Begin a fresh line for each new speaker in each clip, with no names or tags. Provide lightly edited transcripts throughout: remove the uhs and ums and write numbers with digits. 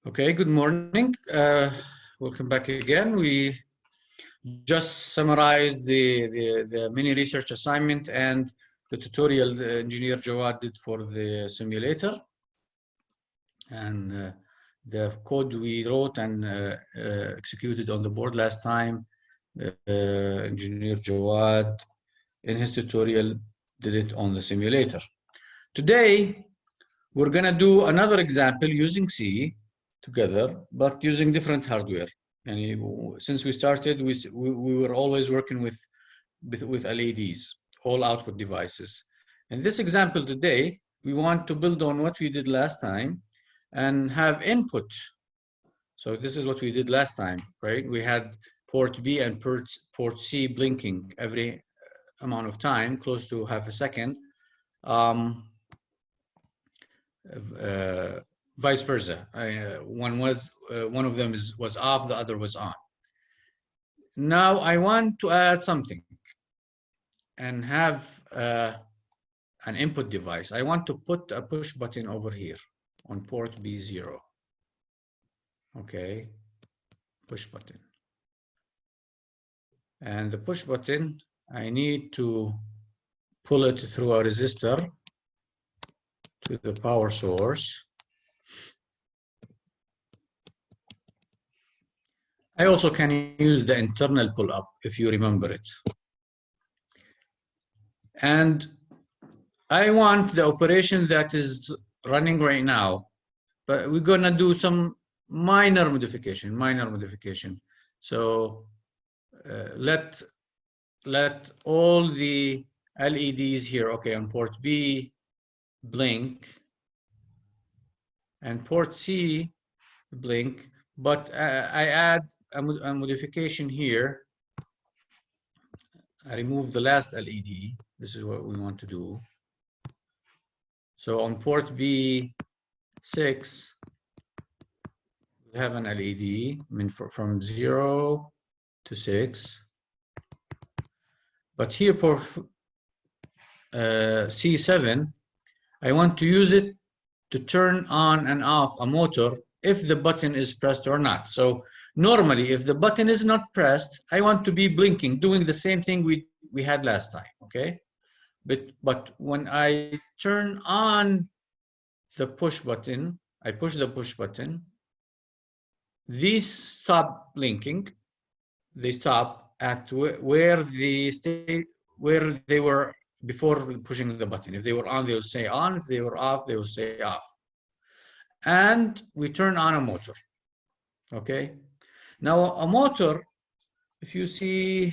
Okay, good morning. Welcome back again. We just summarized the mini research assignment and the tutorial the engineer Jawad did for the simulator. And the code we wrote and executed on the board last time, engineer Jawad in his tutorial did it on the simulator. Today, we're gonna do another example using C together, but using different hardware. And since we started, we were always working with LEDs, all output devices. In this example today, we want to build on what we did last time and have input. So this is what we did last time, right? We had port B and port C blinking every amount of time, close to half a second. Vice versa. One of them was off, the other was on. Now I want to add something and have an input device. I want to put a push button over here on port B0. Okay, push button. And the push button, I need to pull it through a resistor to the power source. I also can use the internal pull-up, if you remember it. And I want the operation that is running right now, but we're gonna do some minor modification. So let all the LEDs here, okay, on port B blink, and port C blink, but I add a modification here. I remove the last LED. This is what we want to do. So on port B6, we have an LED, I mean from 0 to 6. But here for C7, I want to use it to turn on and off a motor if the button is pressed or not. So normally, if the button is not pressed, I want to be blinking, doing the same thing we had last time, okay? But when I turn on the push button, I push the push button, these stop blinking. They stop at where they were before pushing the button. If they were on, they will stay on. If they were off, they will stay off. And we turn on a motor, okay? Now a motor, if you see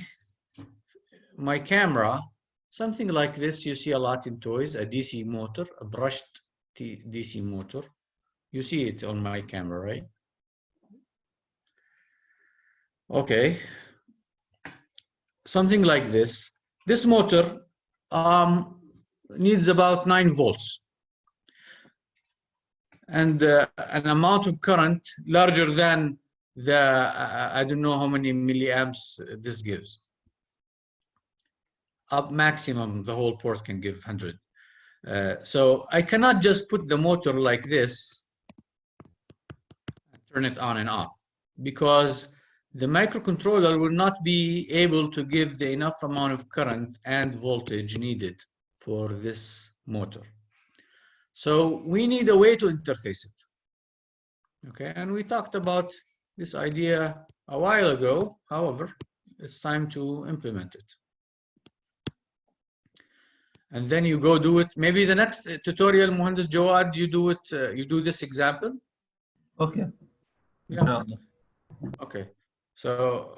my camera, something like this you see a lot in toys, a DC motor, a brushed DC motor. You see it on my camera, right? Okay. Something like this. This motor needs about 9 volts. And an amount of current larger than I don't know how many milliamps this gives. Up maximum, the whole port can give 100. So I cannot just put the motor like this and turn it on and off, because the microcontroller will not be able to give the enough amount of current and voltage needed for this motor. So we need a way to interface it. Okay, and we talked about this idea a while ago. However, it's time to implement it. And then you go do it. Maybe the next tutorial, Mohandas Jawad, you do it. You do this example.
Okay.
Yeah. No. Okay. So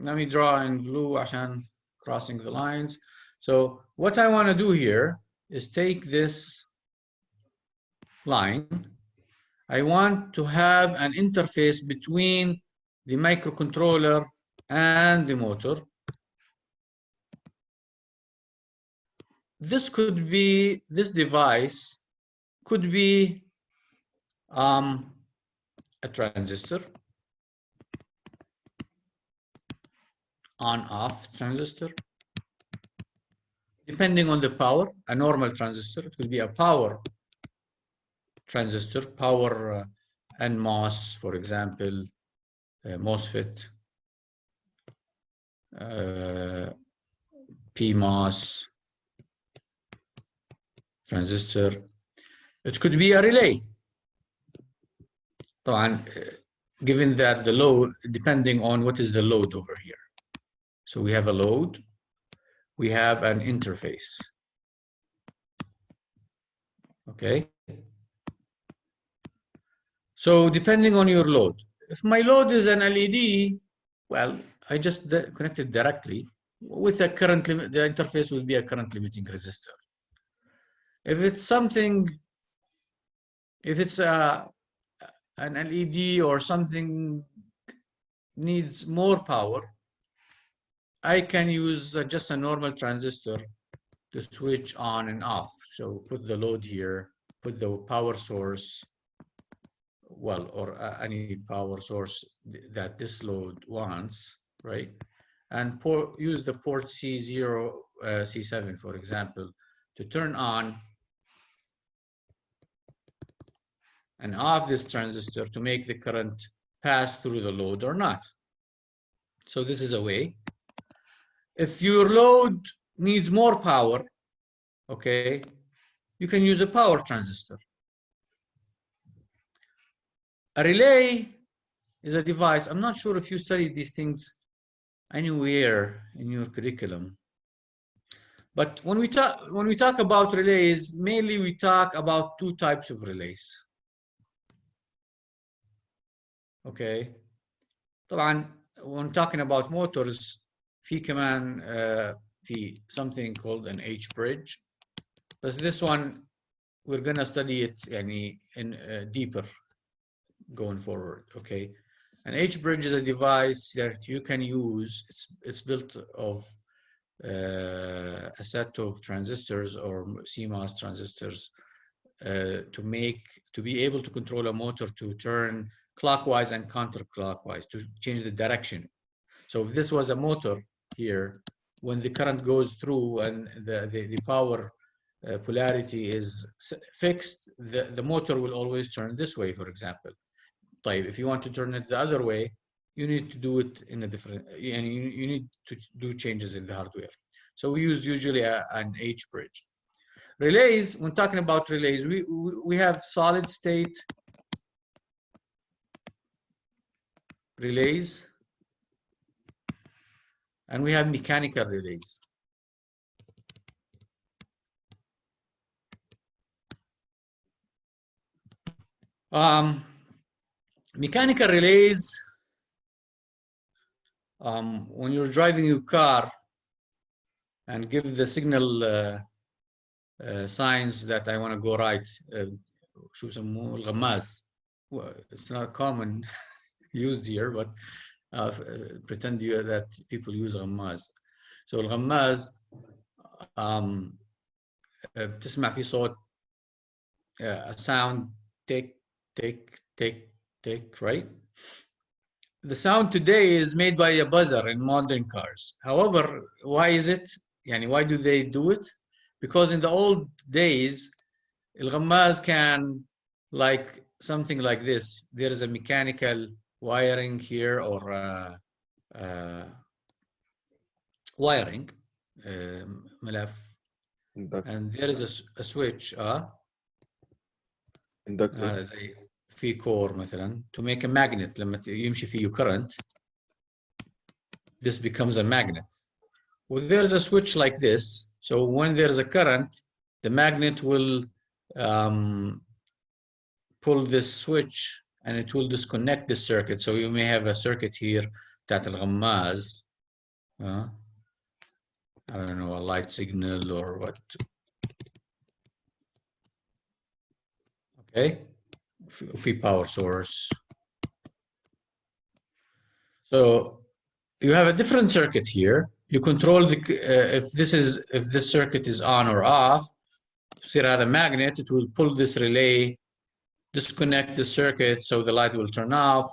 let me draw in blue, Ashan, crossing the lines. So what I want to do here is take this line. I want to have an interface between the microcontroller and the motor. This could be, this device could be a transistor, on-off transistor, depending on the power. A normal transistor, it will be a power transistor, power NMOS, for example, MOSFET, PMOS, transistor. It could be a relay. Given that the load, depending on what is the load over here. So we have a load, we have an interface. Okay. So depending on your load, if my load is an LED, well, I just connected directly with a current limit. The interface will be a current limiting resistor. If it's something, if it's an LED or something needs more power, I can use just a normal transistor to switch on and off. So put the load here, put the power source, well, or any power source that this load wants, right? And use the port C0, C7, for example, to turn on and off this transistor to make the current pass through the load or not. So this is a way. If your load needs more power, okay, you can use a power transistor. A relay is a device. I'm not sure if you studied these things anywhere in your curriculum. But when we talk about relays, mainly we talk about two types of relays. Okay. طبعا when talking about motors, في كمان في something called an H bridge. But this one we're gonna study it يعني in deeper going forward. Okay. An H bridge is a device that you can use. It's built of a set of transistors or CMOS transistors to be able to control a motor to turn clockwise and counterclockwise to change the direction. So if this was a motor here, when the current goes through and the power polarity is fixed, the motor will always turn this way, for example. If you want to turn it the other way, you need to do it in a different, and you need to do changes in the hardware. So we use usually an H bridge. Relays, when talking about relays, we have solid state relays and we have mechanical relays. Mechanical relays, when you're driving your car and give the signal signs that I want to go right, شو بسموه الغماز. It's not common used here, but pretend that people use غماز. So الغماز بتسمع فيه صوت a sound tick tick tick tick, right? The sound today is made by a buzzer in modern cars. However, why is it? Yani, why do they do it? Because in the old days, الغماز can like something like this. There is a mechanical wiring here or wiring ملف, and there is a switch زي في core مثلا to make a magnet. لما يمشي فيه current, this becomes a magnet. Well, there's a switch like this, so when there's a current, the magnet will pull this switch and it will disconnect the circuit. So you may have a circuit here that الغماز, I don't know, a light signal or what. Okay, في power source. So you have a different circuit here. You control the if this circuit is on or off. يصير هذا magnet, it will pull this relay, disconnect the circuit, so the light will turn off.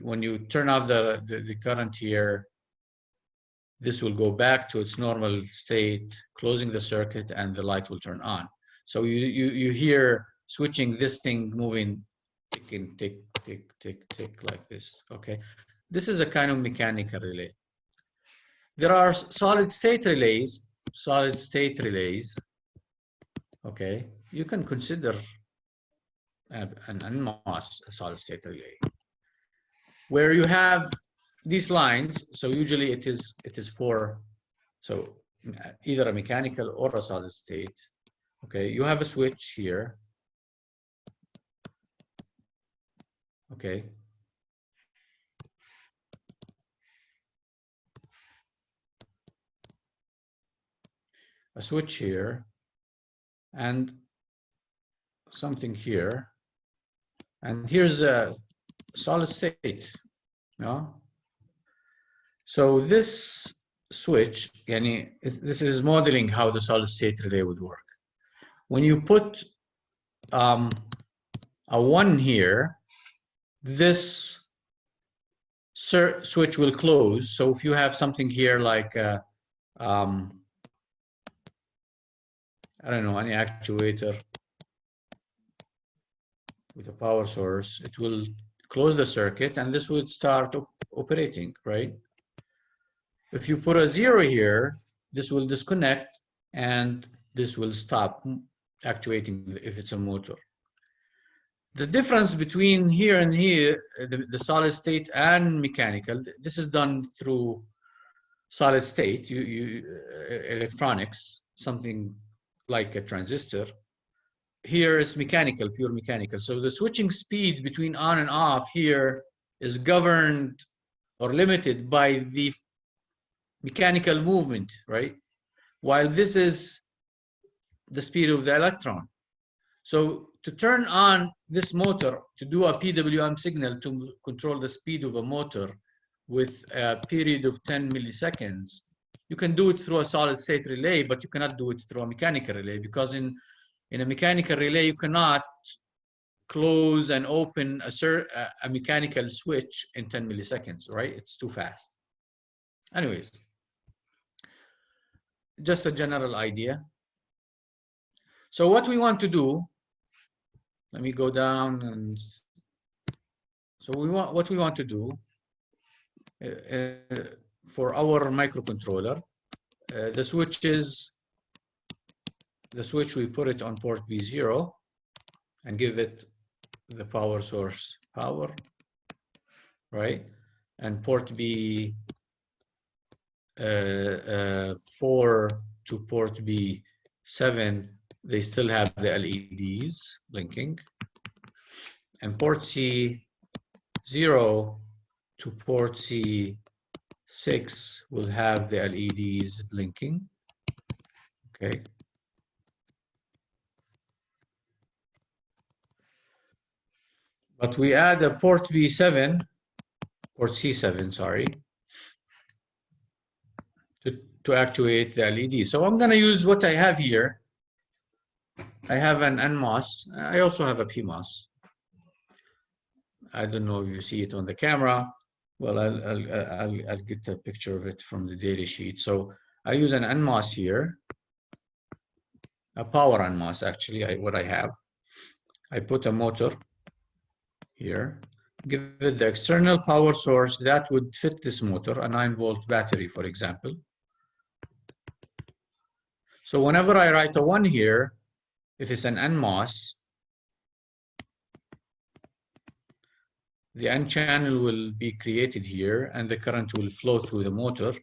When you turn off the current here, this will go back to its normal state, closing the circuit, and the light will turn on. So you hear switching, this thing moving tick and tick, tick, tick, tick like this, okay? This is a kind of mechanical relay. There are solid state relays, okay? You can consider an NMOS, a solid state relay, where you have these lines. So usually it is for, so either a mechanical or a solid state, okay? You have a switch here, okay? A switch here and something here, and here's a solid state, no? So this switch, this is modeling how the solid state relay would work. When you put a 1 here, this switch will close. So if you have something here like I don't know, any actuator with a power source, it will close the circuit and this would start operating, right? If you put a 0 here, this will disconnect and this will stop actuating if it's a motor. The difference between here and here, the solid state and mechanical, this is done through solid state, electronics, something like a transistor. Here is mechanical, pure mechanical. So the switching speed between on and off here is governed or limited by the mechanical movement, right? While this is the speed of the electron. So to turn on this motor, to do a PWM signal to control the speed of a motor with a period of 10 milliseconds, you can do it through a solid state relay, but you cannot do it through a mechanical relay, because in a mechanical relay, you cannot close and open a mechanical switch in 10 milliseconds, right? It's too fast. Anyways, just a general idea. So what we want to do, let me go down and, so what we want to do for our microcontroller, the switch, we put it on port B0 and give it the power source power, right? And port B4 to port B7, they still have the LEDs blinking. And port C0 to port C6 will have the LEDs blinking, okay? But we add a port B7, port C7, sorry, to actuate the LED. So I'm gonna use what I have here. I have an NMOS. I also have a PMOS. I don't know if you see it on the camera. Well, I'll get a picture of it from the data sheet. So I use an NMOS here, a power NMOS actually, what I have. I put a motor here, give it the external power source that would fit this motor, a 9-volt battery, for example. So whenever I write a 1 here, if it's an NMOS, the N channel will be created here and the current will flow through the motor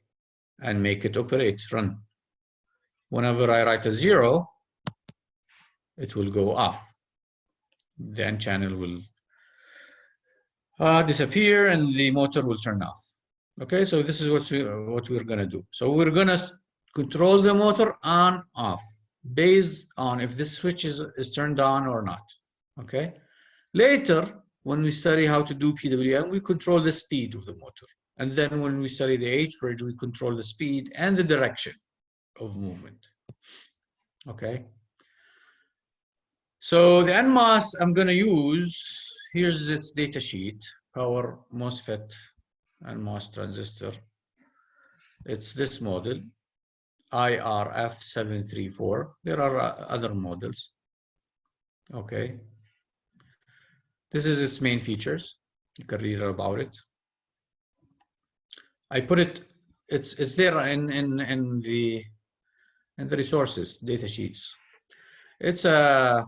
and make it operate, run. Whenever I write a 0, it will go off. The N channel will disappear and the motor will turn off. Okay, so this is what we're gonna do. So we're gonna control the motor on, off, based on if this switch is turned on or not, okay? Later, when we study how to do PWM, we control the speed of the motor. And then when we study the H-bridge, we control the speed and the direction of movement, okay? So the NMOS I'm gonna use, here's its data sheet, power MOSFET NMOS transistor. It's this model, IRF734. There are other models, okay? This is its main features. You can read about it. I put it, it's there in the resources, data sheets. It's a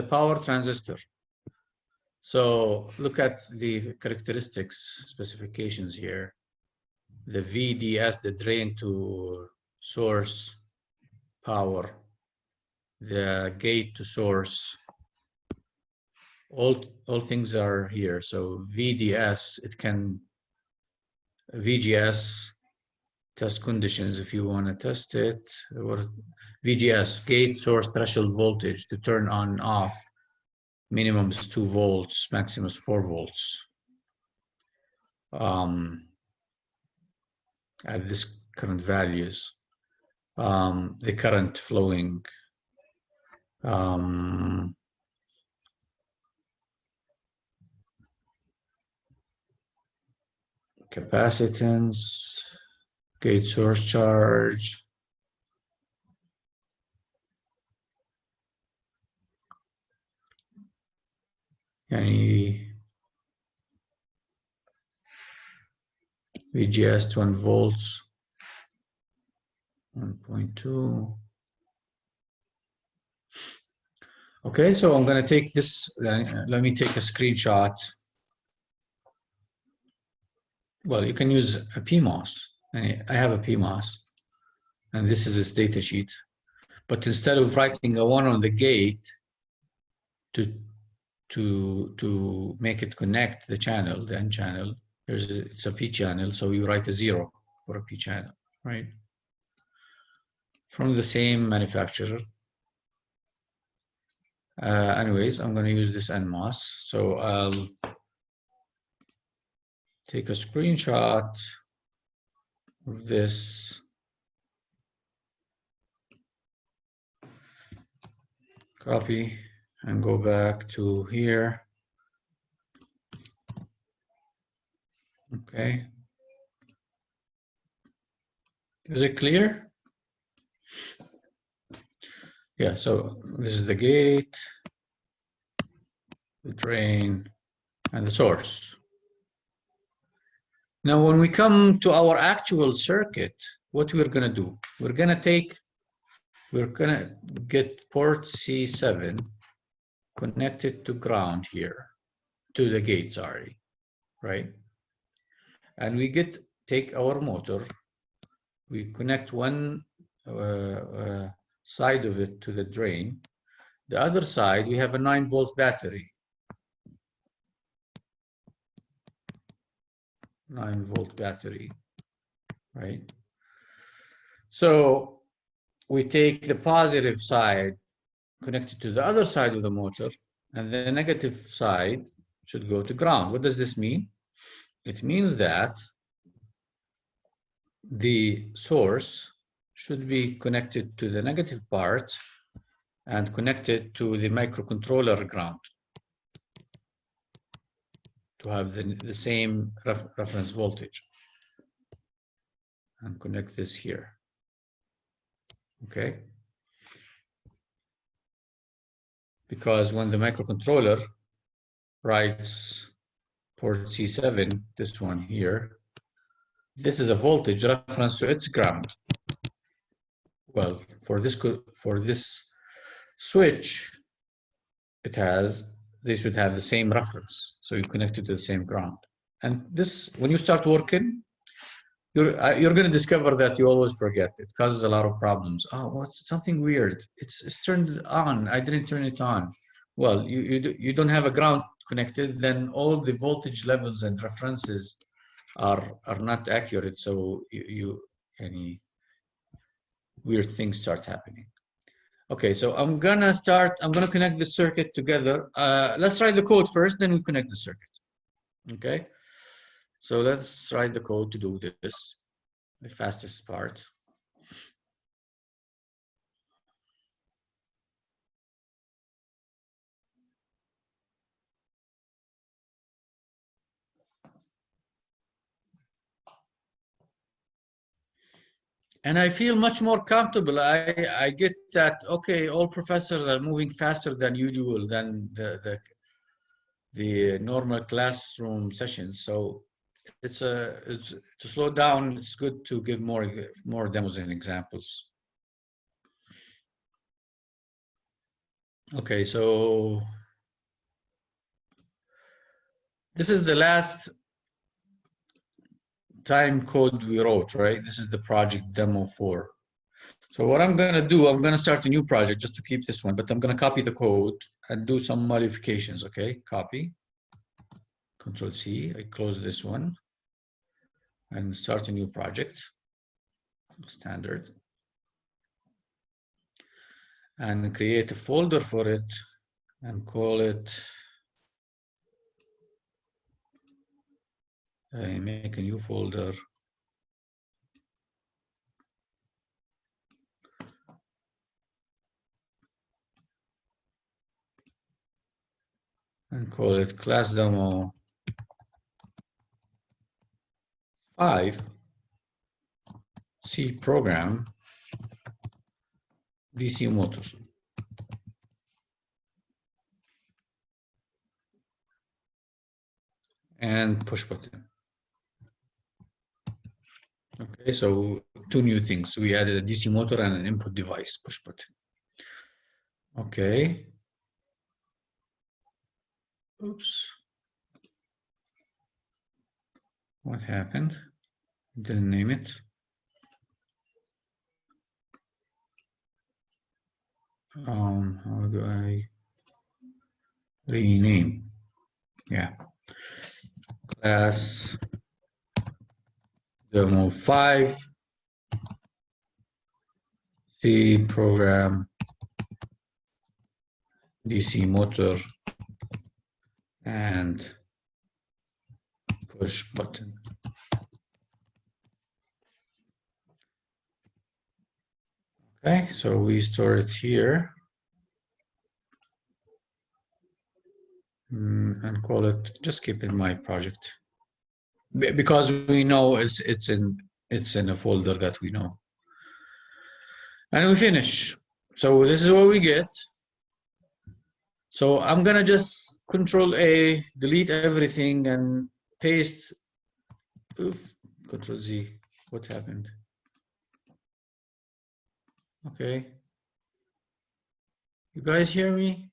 power transistor. So look at the characteristics specifications here. The VDS, the drain to source power, the gate to source, all things are here. So VDS, it can, VGS, test conditions if you want to test it, or VGS, gate source threshold voltage to turn on off. Minimum is 2 volts, maximum is 4 volts. At this current values, the current flowing, capacitance, gate source charge, any VGS 1 volts, 1.2. Okay, so I'm going to take this, let me take a screenshot. Well, you can use a PMOS. I have a PMOS, and this is its data sheet. But instead of writing a 1 on the gate to make it connect the channel, the N channel, it's a P channel, so you write a 0 for a P channel, right? From the same manufacturer. Anyways, I'm going to use this NMOS. So I'll take a screenshot of this. Copy and go back to here. Okay. Is it clear? Yeah, so this is the gate, the drain, and the source. Now, when we come to our actual circuit, what we're going to do, we're going to get port C7 connected to ground here, to the gate, sorry, right? And we take our motor, we connect one side of it to the drain. The other side, we have a 9-volt battery. 9-volt battery, right? So we take the positive side connected to the other side of the motor, and the negative side should go to ground. What does this mean? It means that the source should be connected to the negative part and connected to the microcontroller ground to have the same reference voltage, and connect this here. Okay? Because when the microcontroller writes port C7, this one here, this is a voltage reference to its ground. Well, for this switch, they should have the same reference. So you connect it to the same ground. And this, when you start working, you're going to discover that you always forget. It causes a lot of problems. Oh, what's something weird? It's turned on. I didn't turn it on. Well, you don't have a ground connected, then all the voltage levels and references are not accurate. So any weird things start happening. Okay, so I'm gonna connect the circuit together. Let's write the code first, then we connect the circuit. Okay, so let's write the code to do this, the fastest part. And I feel much more comfortable. I get that, okay, all professors are moving faster than usual, than the normal classroom sessions. So it's to slow down. It's good to give more demos and examples. Okay, so this is the last time code we wrote, right? This is the project demo 4. So what I'm gonna do, I'm gonna start a new project just to keep this one, but I'm gonna copy the code and do some modifications, okay? Copy, Control C, I close this one and start a new project, standard. And create a folder for it and call it, make a new folder. And call it class demo 5 C program DC motor. And push button. Okay, so 2 new things. We added a DC motor and an input device, push button. Okay. Oops. What happened? Didn't name it. How do I rename? Yeah. Class demo 5 C program DC motor and push button. Okay, so we store it here and call it, just keep it in my project because we know it's in a folder that we know. And we finish. So this is what we get. So I'm gonna just Control A, delete everything and paste. Oof, Control Z. What happened? Okay. You guys hear me?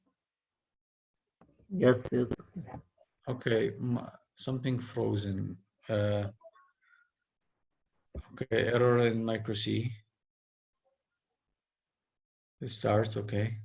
Yes, yes.
Okay, something frozen. Okay, error in microC. Restart, okay.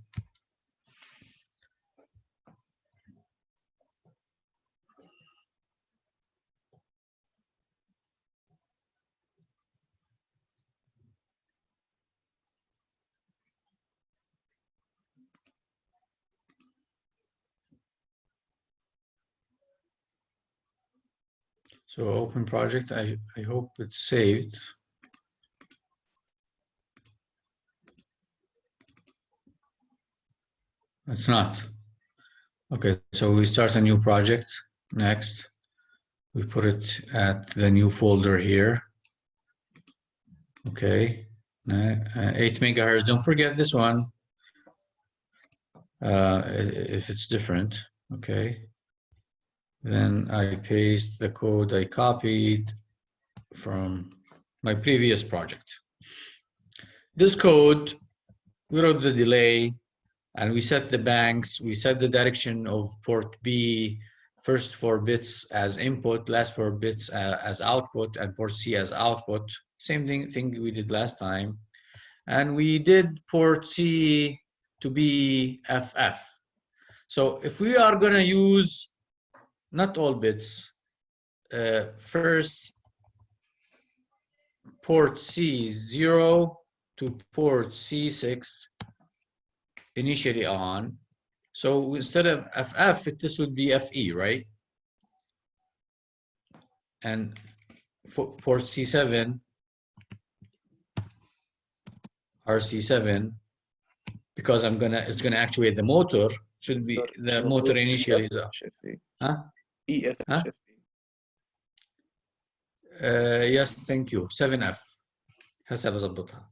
So open project, I hope it's saved. It's not. Okay, so we start a new project. Next, we put it at the new folder here. Okay, 8 megahertz. Don't forget this one. If it's different, okay. Then I paste the code I copied from my previous project. This code, we wrote the delay and we set the banks, we set the direction of port B, first 4 bits as input, last 4 bits as output, and port C as output. Same thing we did last time. And we did port C to be FF. So if we are gonna use not all bits, first port C0 to port C6 initially on. So instead of FF, this would be FE, right? And for port C7, RC7, because it's gonna actuate the motor, should be the motor initially is up. Huh?
EFHFE.
Yes, thank you. 7F. هسه بظبطها.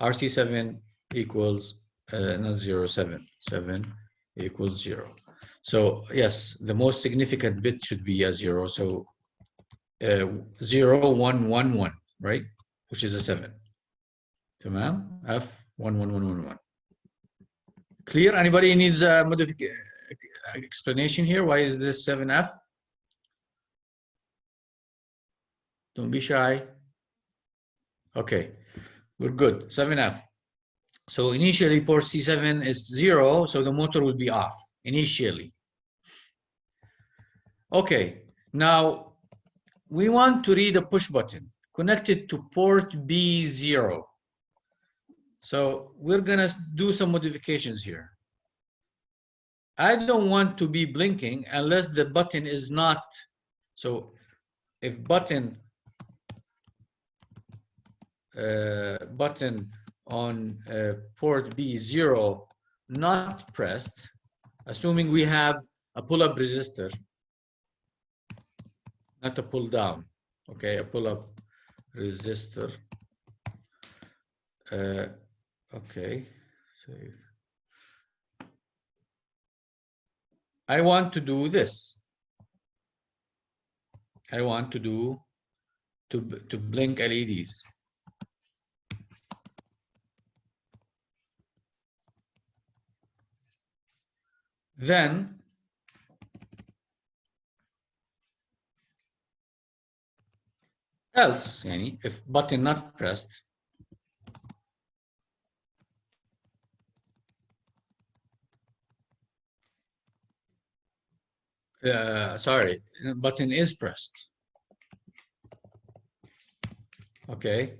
RC7 equals not 0, 7 equals 0. So yes, the most significant bit should be a 0. So 0, 1, 1, 1, right? Which is a 7. Tamam? F 1, 1, 1, 1, 1. Clear? Anybody needs a explanation here? Why is this 7F? Don't be shy. Okay, we're good. 7F. So initially port C7 is 0, so the motor will be off initially. Okay, now we want to read a push button connected to port B0. So we're gonna do some modifications here. I don't want to be blinking unless the button is not. So if button on port B0 not pressed, assuming we have a pull-up resistor, not a pull-down, okay, a pull-up resistor. Okay, so I want to do this. I want to do to blink LEDs. Then else, yani, if button not pressed, sorry, button is pressed. Okay,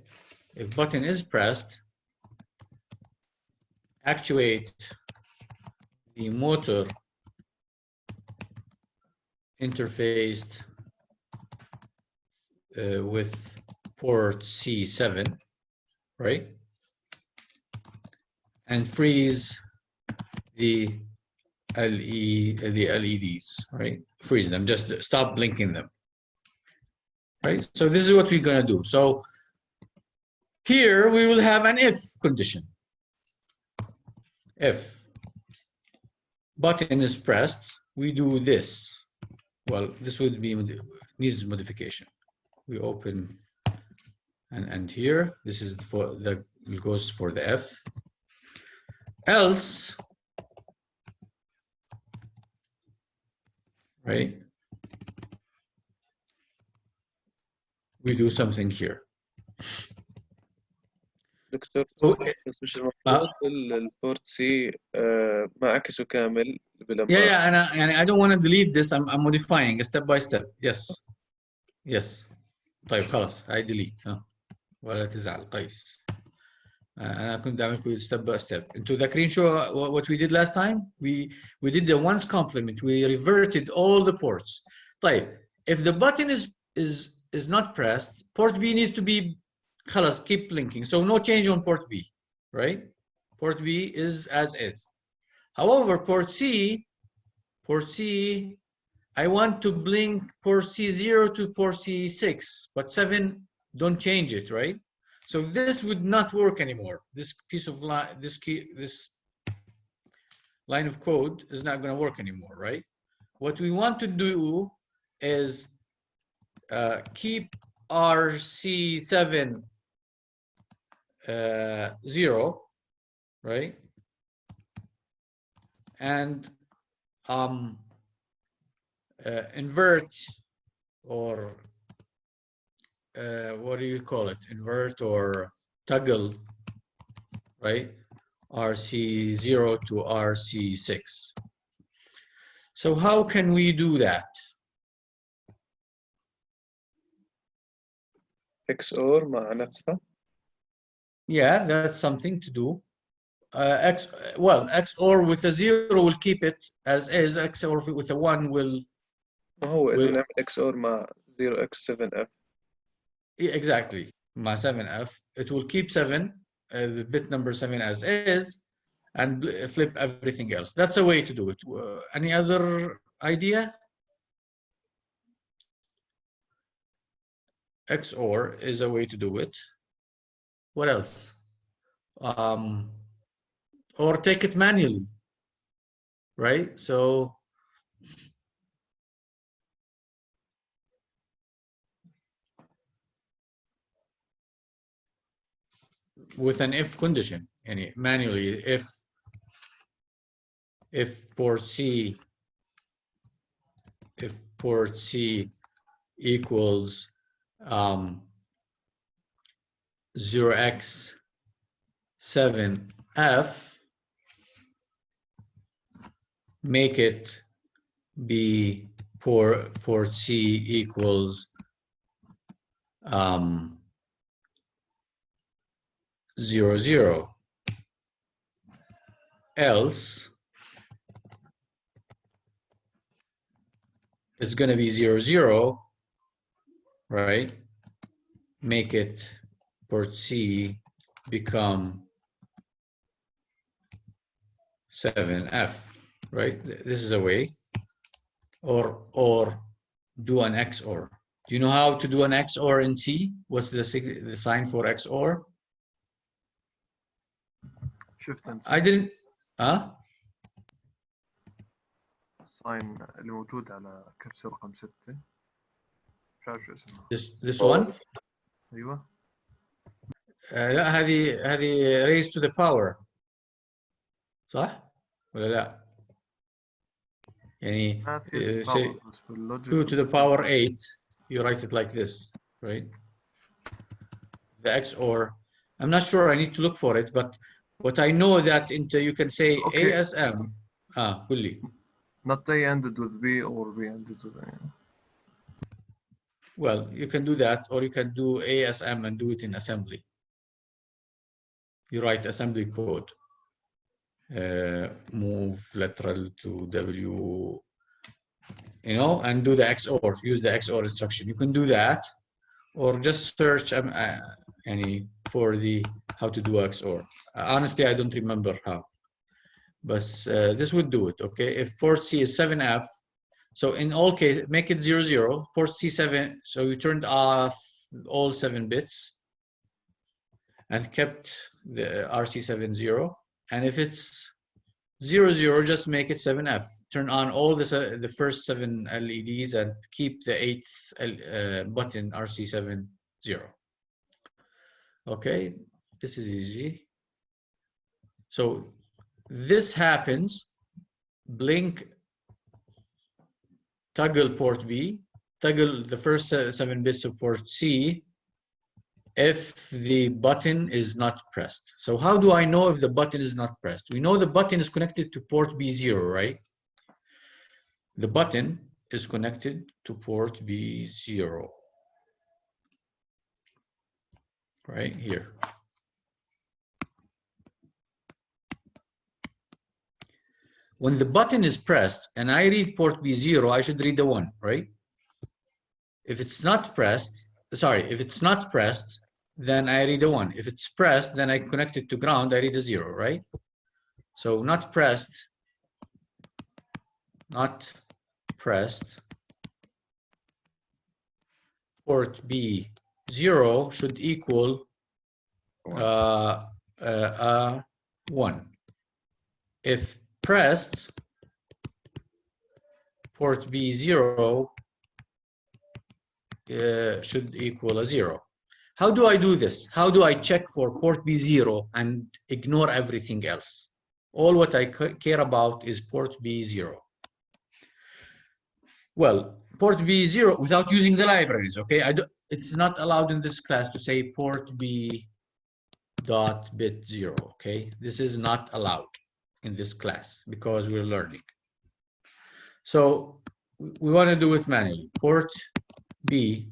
if button is pressed, actuate the motor interfaced with port C7, right? And freeze the LEDs, right? Freeze them, just stop blinking them, right? So this is what we're gonna do. So here we will have an if condition. If button is pressed, we do this. Well, this would be needs modification. We open and end here. This is for the goes for the F. Else, right? We do something here.
دكتور بس مش المفروض البورت سي معكسه كامل
Yeah, and I don't want to delete this. I'm modifying step by step. Yes. Yes. طيب خلاص I delete ولا تزعل قيس. أنا كنت أعمل step by step. Into the screen show what we did last time. We did the ones complement. We reverted all the ports. طيب if the button is not pressed, port B needs to be خلاص keep blinking. So no change on port B, right? Port B is as is. However, port C, I want to blink port C0 to port C6, but 7 don't change it, right? So this would not work anymore. This piece of line, this line of code is not going to work anymore, right? What we want to do is keep RC7 0, right? And invert, or what do you call it? Invert or toggle, right? RC0 to RC6. So how can we do that?
XOR مع نفسها.
Yeah, that's something to do. XOR with a 0 will keep it as is. XOR with a 1 will.
ما هو إذا نعمل XOR مع 0x7F.
Exactly. مع 7F, it will keep 7, the bit number 7 as is, and flip everything else. That's a way to do it. Any other idea? XOR is a way to do it. What else? Or take it manually, right? So with an if condition, and manually, if port C equals 0x7f, make it be port C equals 0, 0. Else it's going to be 0, 0, right? Make it port C become 7F, right? This is a way. Or do an XOR. Do you know how to do an XOR in C? What's the sign for XOR?
شفت انت
I didn't. Huh?
الصاين اللي موجود على كرسي رقم 6 مش عارف شو اسمه.
This one.
ايوه
لا هذه raised to the power. صح ولا لا؟ يعني
ما في
say
power بس باللوجيك
2 to the power 8, you write it like this, right? The XOR. I'm not sure, I need to look for it, but what I know that you can say
Okay.
ASM. قل لي.
not A ended with B or B ended with A.
Well, you can do that, or you can do ASM and do it in assembly. You write assembly code. Move lateral to W, you know, and do the XOR. Use the XOR instruction. You can do that, or just search for the how to do XOR. Honestly, I don't remember how, but this would do it. Okay, if port C is 7F, so in all cases, make it 0, 0. Port C7. So you turned off all 7 bits and kept the RC7 0. And if it's 0, 0, just make it 7F. Turn on all the first 7 LEDs and keep the 8th button RC7 0. Okay, this is easy. So this happens, blink, toggle port B, toggle the first 7 bits of port C if the button is not pressed. So how do I know if the button is not pressed? We know the button is connected to port B0, right? The button is connected to port B0, right here. When the button is pressed and I read port B0, I should read the 1, right? If it's not pressed, if it's not pressed, then I read a 1. If it's pressed, then I connect it to ground, I read a 0, right? So not pressed, port B0 should equal 1. If pressed, port B0 should equal a 0. How do I do this? How do I check for port B0 and ignore everything else? All what I care about is port B0. Well, port B0 without using the libraries, okay? It's not allowed in this class to say port B dot bit 0, okay? This is not allowed in this class because we're learning. So we want to do it manually. Port B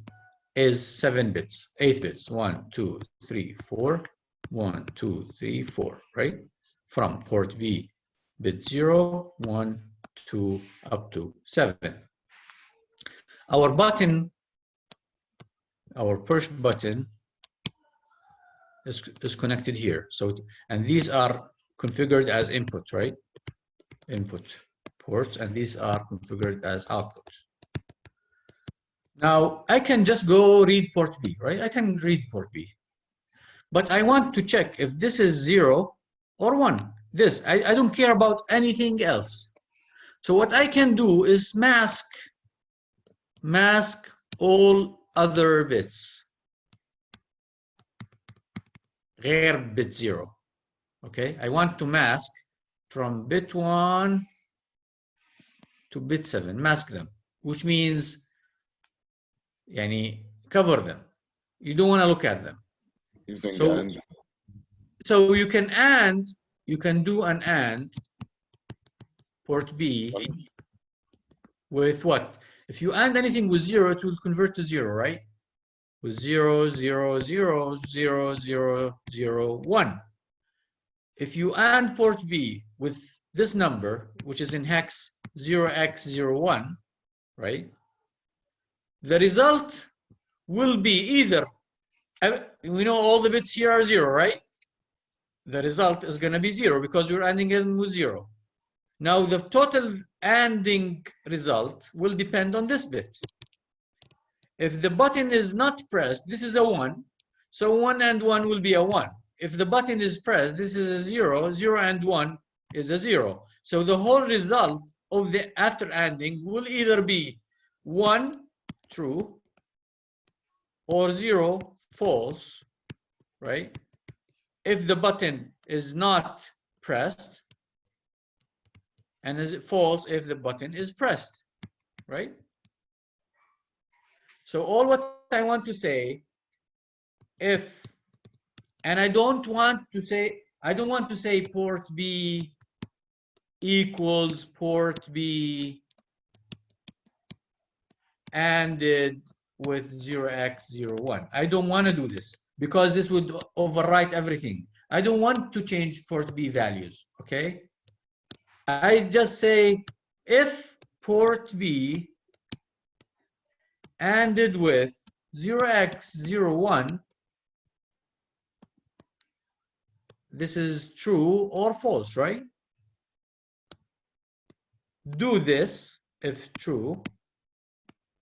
is 7 bits, 8 bits, 1, 2, 3, 4, 1, 2, 3, 4, right? From port B, bit 0, 1, 2, up to 7. Our button, our push button is connected here. So, and these are configured as input, right? Input ports, and these are configured as outputs. Now, I can just go read port B, right? I can read port B. But I want to check if this is 0 or 1. This, I don't care about anything else. So what I can do is mask all other bits. غير bit 0. Okay, I want to mask from bit 1 to bit 7, mask them, which means يعني cover them. You don't want to look at them. So you can do an AND port B with what? If you AND anything with 0, it will convert to 0, right? With 0, 0, 0, 0, 0, 0, 1. If you AND port B with this number, which is in hex 0x01, right? The result will be either, we know all the bits here are 0, right? The result is going to be 0 because we're ANDing it with 0. Now the total ANDing result will depend on this bit. If the button is not pressed, this is a 1. So 1 and 1 will be a 1. If the button is pressed, this is a 0. 0 and 1 is a 0. So the whole result of the after ANDing will either be 1 true or 0 false, right? If the button is not pressed, and is it false if the button is pressed, right? So all what I want to say, if, and I don't want to say port B equals port B ANDed with 0x01. I don't want to do this because this would overwrite everything. I don't want to change port B values, okay? I just say if port B ANDed with 0x01, this is true or false, right? Do this if true,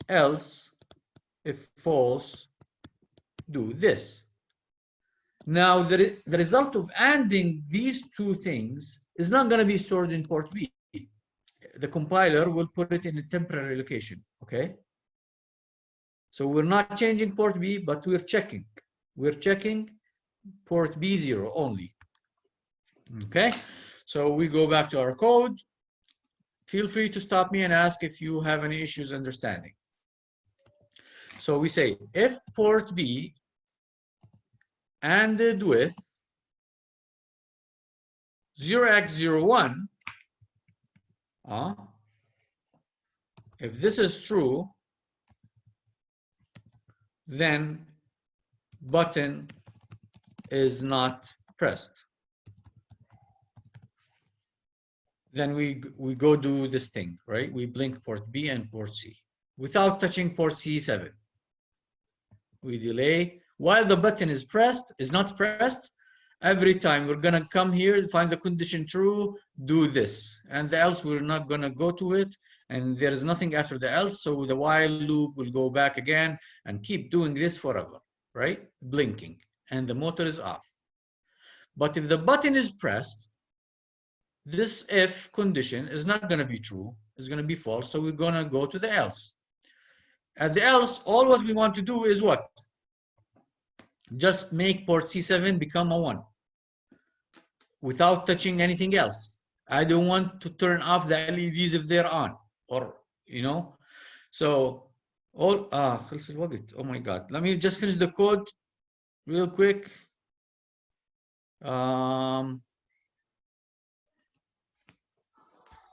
else if false, do this. Now the result of ANDing these two things is not going to be stored in port B. The compiler will put it in a temporary location, okay? So we're not changing port B, but we're checking. We're checking port B0 only. Okay, so we go back to our code. Feel free to stop me and ask if you have any issues understanding. So we say if port B ANDed with 0x01, if this is true, then button is not pressed. Then we go do this thing, right? We blink port B and port C without touching port C7. We delay while the button is pressed, is not pressed. Every time we're gonna come here, find the condition true, do this, and the else we're not gonna go to it, and there is nothing after the else, so the while loop will go back again and keep doing this forever, right? Blinking, and the motor is off. But if the button is pressed, this if condition is not going to be true, it's going to be false, so we're going to go to the else. At the else, all what we want to do is what? Just make port C7 become a 1 without touching anything else. I don't want to turn off the LEDs if they're on, or, you know. So, oh my God. Let me just finish the code real quick.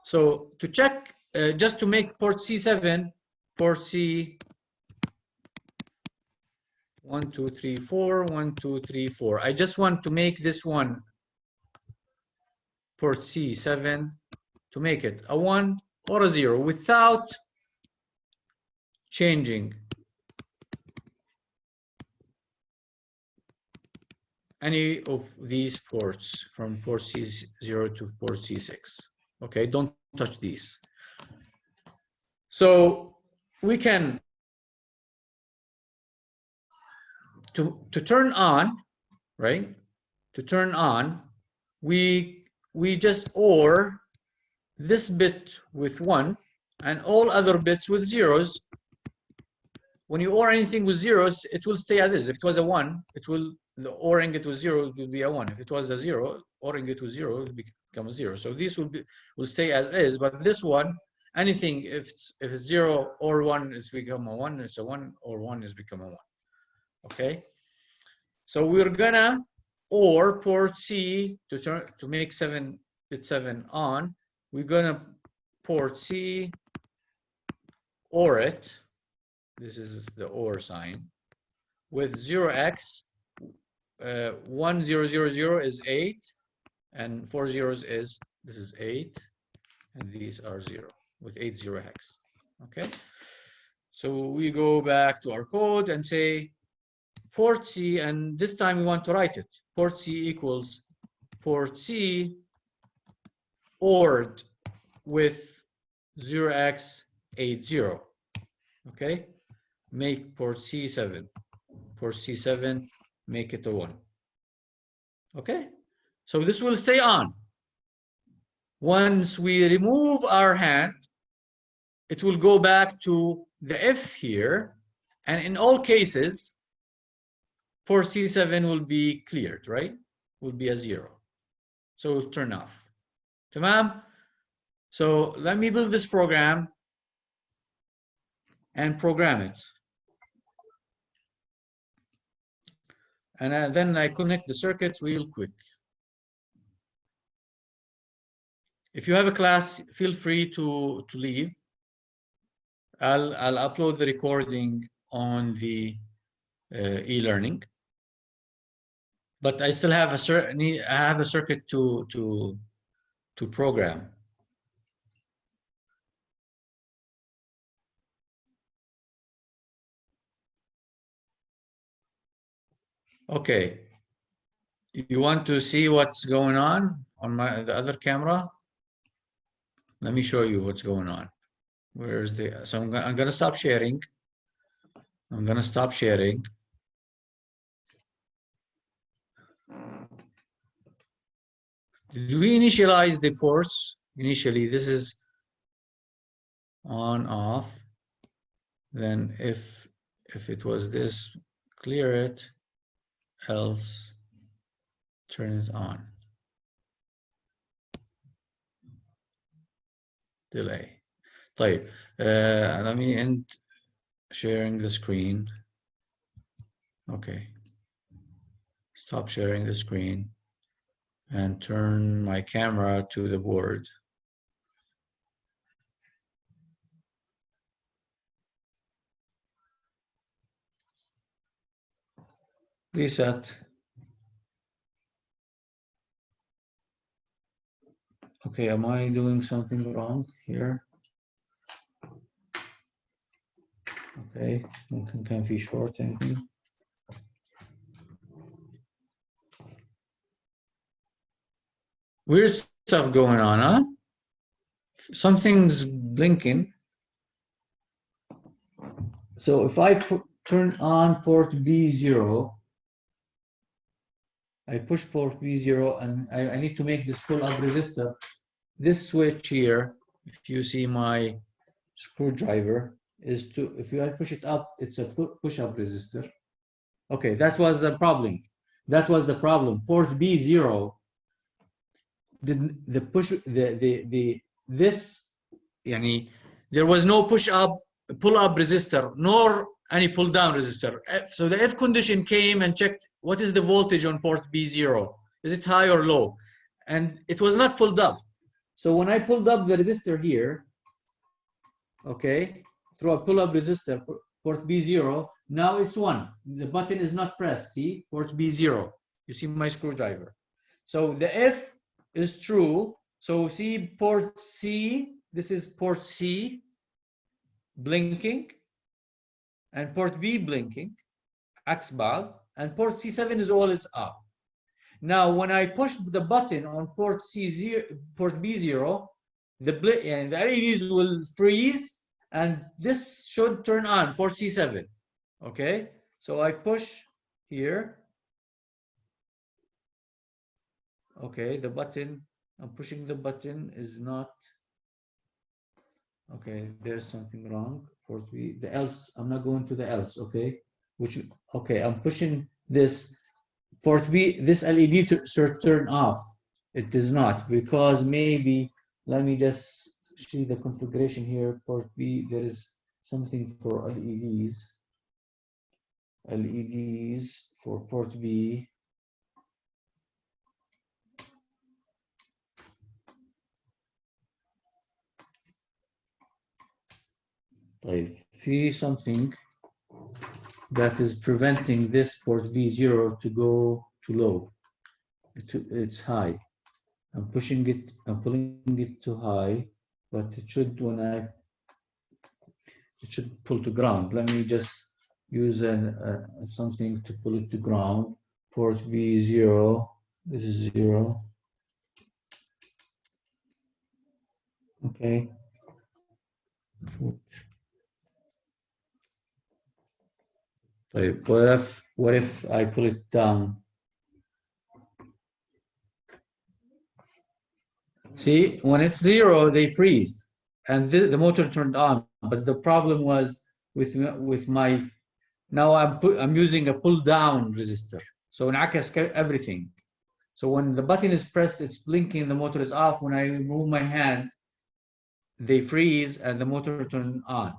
So to check, just to make port C7, port C 1, 2, 3, 4, 1, 2, 3, 4. I just want to make this one port C7 to make it a 1 or a 0 without changing any of these ports from port C0 to port C6. Okay, don't touch these. So we can, to turn on, right? To turn on, we just OR this bit with 1 and all other bits with zeros. When you OR anything with zeros, it will stay as is. If it was a 1, it will the ORing it with 0, it will be a 1. If it was a 0, ORing it with 0, it will become a 0. So this will stay as is, but this one, anything if it's 0 or 1 is become a 1, it's a 1, or 1 is become a 1. Okay. So we're gonna OR port C to make 7-bit 7 on. We're gonna port C, OR it. This is the OR sign with 0x. 1000 is 8, and 4 zeros is, this is 8, and these are 0 with 8 0 hex. Okay. So we go back to our code and say port C, and this time we want to write it. Port C equals port C ORed with 0x80. Okay. Make port C7. Port C7, make it a 1. Okay. So this will stay on. Once we remove our hand, it will go back to the F here. And in all cases, port C7 will be cleared, right? Will be a 0. So it'll turn off. Tamam? So let me build this program and program it. And then I connect the circuit real quick. If you have a class, feel free to leave. I'll upload the recording on the e-learning. But I still have a circuit to program. Okay. You want to see what's going on the other camera? Let me show you what's going on. Where's the, so I'm gonna stop sharing. I'm gonna stop sharing. Did we initialize the ports? Initially, this is on, off. Then if it was this, clear it, else turn it on. Delay. طيب, let me end sharing the screen. Okay. Stop sharing the screen and turn my camera to the board. Reset. Okay, am I doing something wrong here? Okay, ممكن كان في short anything. Weird stuff going on, huh? Something's blinking. So if I turn on port B0, I push port B0, and I need to make this pull-up resistor. This switch here, if you see my screwdriver, is to, if I push it up, it's a push-up resistor. Okay, that was the problem. That was the problem. Port B0, the push, this, yani, there was no pull-up resistor, nor any pull-down resistor. So the if condition came and checked what is the voltage on port B0. Is it high or low? And it was not pulled up. So when I pulled up the resistor here, okay, through a pull-up resistor, port B0, now it's 1. The button is not pressed. See, port B0. You see my screwdriver. So the if is true. So see port C, this is port C blinking, and port B blinking, Axbal, and port C7 is all it's off. Now, when I push the button on port B0, the LEDs will freeze, and this should turn on port C7. Okay, so I push here. Okay, the button, I'm pushing the button is not. Okay, there's something wrong. Port B, the else, I'm not going to the else. Okay, which, okay, I'm pushing this. port B, this LED should turn off. It does not, because maybe, let me just see the configuration here. Port B, there is something for LEDs. LEDs for port B. في something that is preventing this port B0 to go to low. It's high. I'm pushing it, I'm pulling it to high, but it should, it should pull to ground. Let me just use something to pull it to ground. Port B0, this is 0. Okay. What if I pull it down? See, when it's 0, they freeze, and the motor turned on. But the problem was with my, now I'm using a pull down resistor, so انعكس everything. So when the button is pressed, it's blinking, the motor is off. When I move my hand, they freeze and the motor turns on.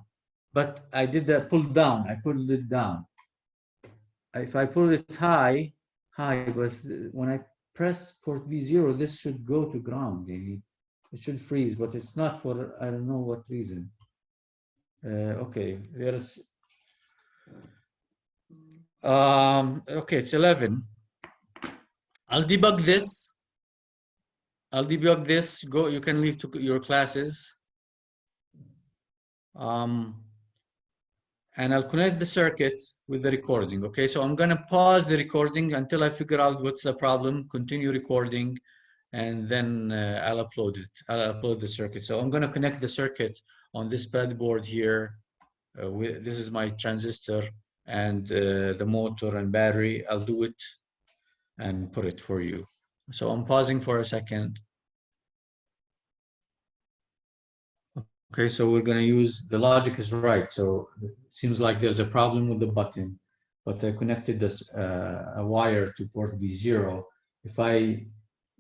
But I did the pull down. I pulled it down. If I pull it high, but when I press port B0, this should go to ground. Maybe it should freeze, but it's not for, I don't know what reason. Okay, there's okay, it's 11. I'll debug this. Go, you can leave to your classes. And I'll connect the circuit with the recording. Okay, so I'm gonna pause the recording until I figure out what's the problem, continue recording, and then I'll upload it. I'll upload the circuit. So I'm gonna connect the circuit on this breadboard here. This is my transistor and the motor and battery. I'll do it and put it for you. So I'm pausing for a second. Okay, so we're going to use, the logic is right. So it seems like there's a problem with the button, but I connected this a wire to port B0. If I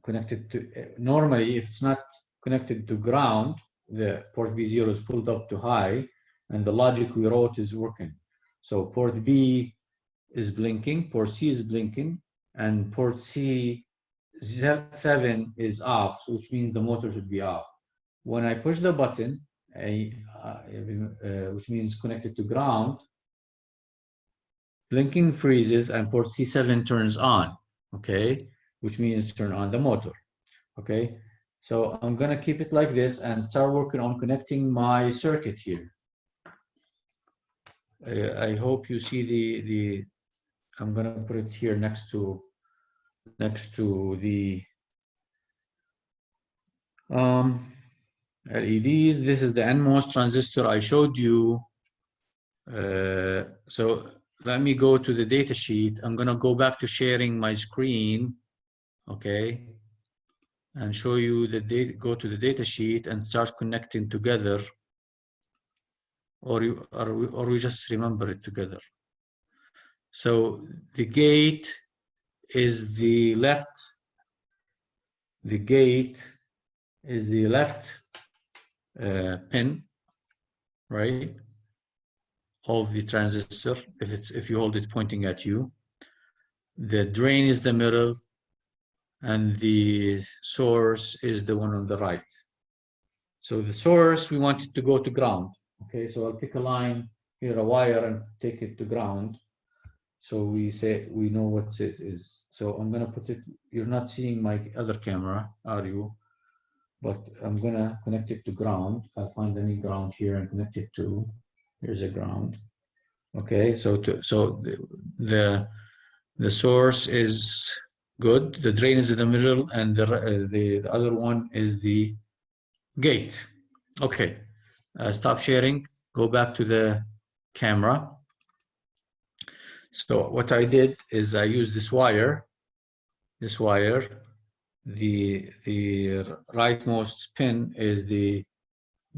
connect it to, normally if it's not connected to ground, the port B0 is pulled up to high and the logic we wrote is working. So port B is blinking, port C is blinking, and port C7 is off, which means the motor should be off. When I push the button, which means connected to ground, blinking freezes and port C7 turns on, okay, which means turn on the motor, okay. So I'm gonna keep it like this and start working on connecting my circuit here. I hope you see I'm gonna put it here next to the LEDs. This is the NMOS transistor I showed you. So let me go to the data sheet. I'm gonna go back to sharing my screen, okay, and show you the data. Go to the data sheet and start connecting together, or we just remember it together. So the gate is the left. The gate is the left pin, right, of the transistor. If you hold it pointing at you, the drain is the middle, and the source is the one on the right. So the source, we want it to go to ground. Okay, so I'll pick a line here, a wire, and take it to ground. So we say we know what it is. So I'm gonna put it. You're not seeing my other camera, are you? But I'm gonna connect it to ground. I'll find any ground here and connect it to. Here's a ground. Okay, so the source is good. The drain is in the middle, and the other one is the gate. Okay, stop sharing. Go back to the camera. So what I did is I used this wire. This wire. The rightmost pin is the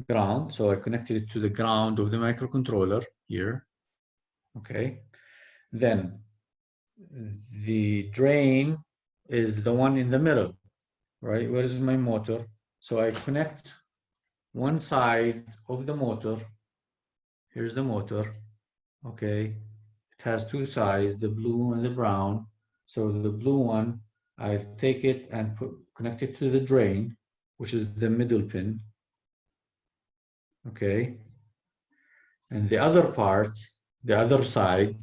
ground, so I connected it to the ground of the microcontroller here. Okay, then the drain is the one in the middle, right? Where is my motor? So I connect one side of the motor. Here's the motor, okay? It has two sides, the blue and the brown. So the blue one, I take it and connect it to the drain, which is the middle pin, okay? And the other part, the other side,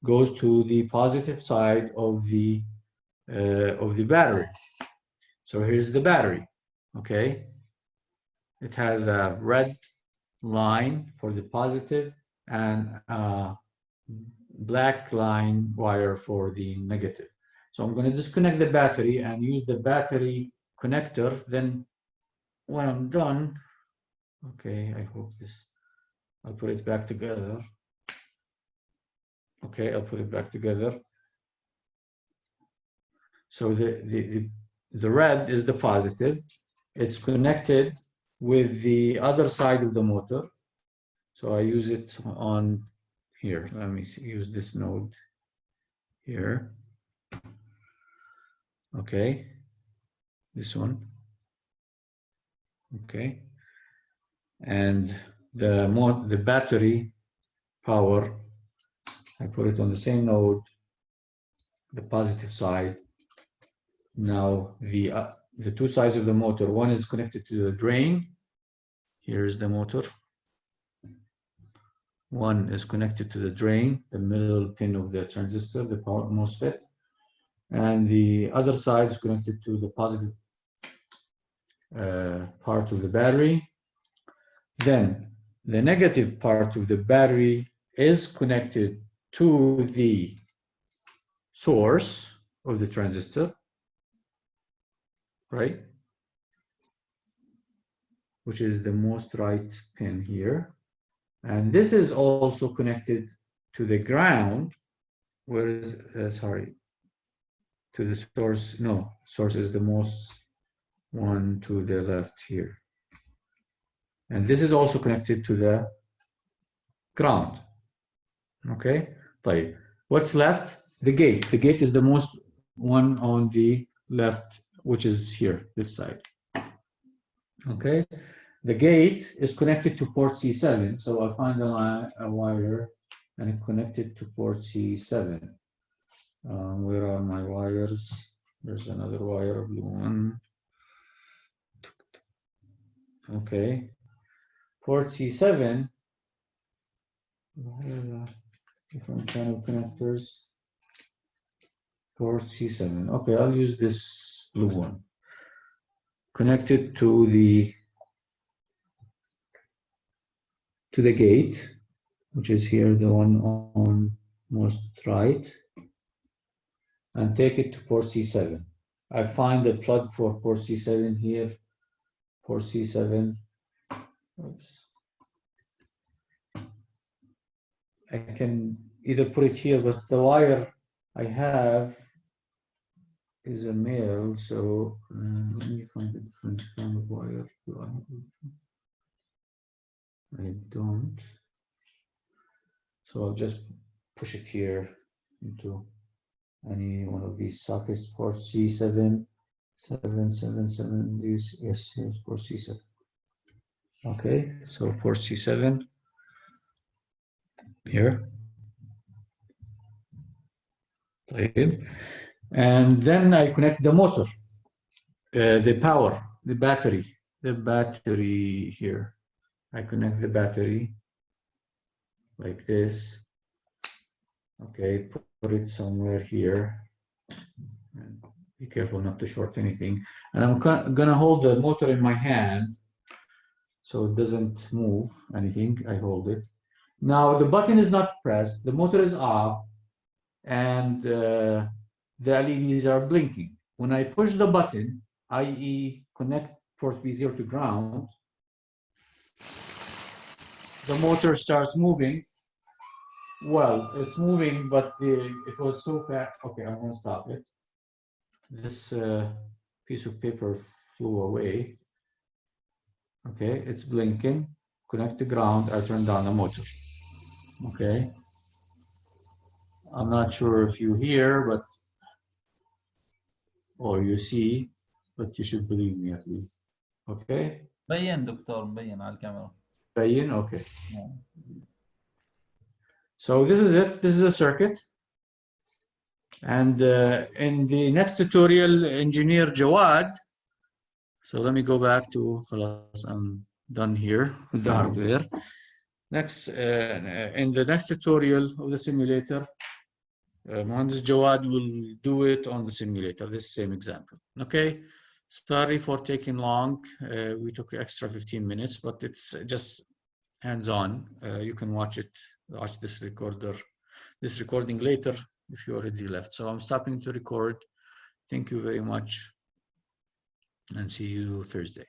goes to the positive side of the battery. So here's the battery, okay? It has a red line for the positive and a black line wire for the negative. So I'm going to disconnect the battery and use the battery connector. Then when I'm done, okay, I hope this, I'll put it back together. Okay, I'll put it back together. So the red is the positive. It's connected with the other side of the motor. So I use it on here. Let me see, use this node here. Okay, this one. Okay, and the battery power, I put it on the same node, the positive side. Now the two sides of the motor, one is connected to the drain. Here's the motor. One is connected to the drain, the middle pin of the transistor, the power MOSFET, and the other side is connected to the positive part of the battery. Then the negative part of the battery is connected to the source of the transistor, right? Which is the most right pin here. And this is also connected to the ground, whereas, sorry, to the source. No, source is the most one to the left here. And this is also connected to the ground. Okay, طيب. What's left? The gate. The gate is the most one on the left, which is here, this side. Okay. The gate is connected to port C7, so I find a wire and connect it to port C7. Where are my wires? There's another wire, blue one. Okay, port C7. Different kind of connectors. Port C7. Okay, I'll use this blue one. Connected to the gate, which is here, the one on most right, and take it to port C7. I find the plug for port C7 here, port C7. Oops. I can either put it here, but the wire I have is a male, so let me find a different kind of wire. Do I have it? I don't. So I'll just push it here into any one of these sockets. Port C7, 777. These, yes, here's port C7. Okay, so port C7 here. And then I connect the motor, the power, the battery here. I connect the battery like this. Okay, put it somewhere here. And be careful not to short anything. And I'm gonna hold the motor in my hand so it doesn't move anything. I hold it. Now the button is not pressed, the motor is off, and the LEDs are blinking. When I push the button, i.e. connect port B0 to ground, the motor starts moving. Well, it's moving, but it was so fast. Okay, I'm gonna stop it. This piece of paper flew away. Okay, it's blinking. Connect to ground. I turn down the motor. Okay. I'm not sure if you hear, but or you see, but you should believe me at least. Okay.
مبين دكتور مبين على الكاميرا.
مبين. Okay. So this is it. This is a circuit. And in the next tutorial, Engineer Jawad. So let me go back to, I'm done here with the hardware. Next, in the next tutorial of the simulator, Mohandas Jawad will do it on the simulator, this same example. Okay, sorry for taking long. We took extra 15 minutes, but it's just hands-on. You can watch this recording later if you already left. So I'm stopping to record. Thank you very much and see you Thursday.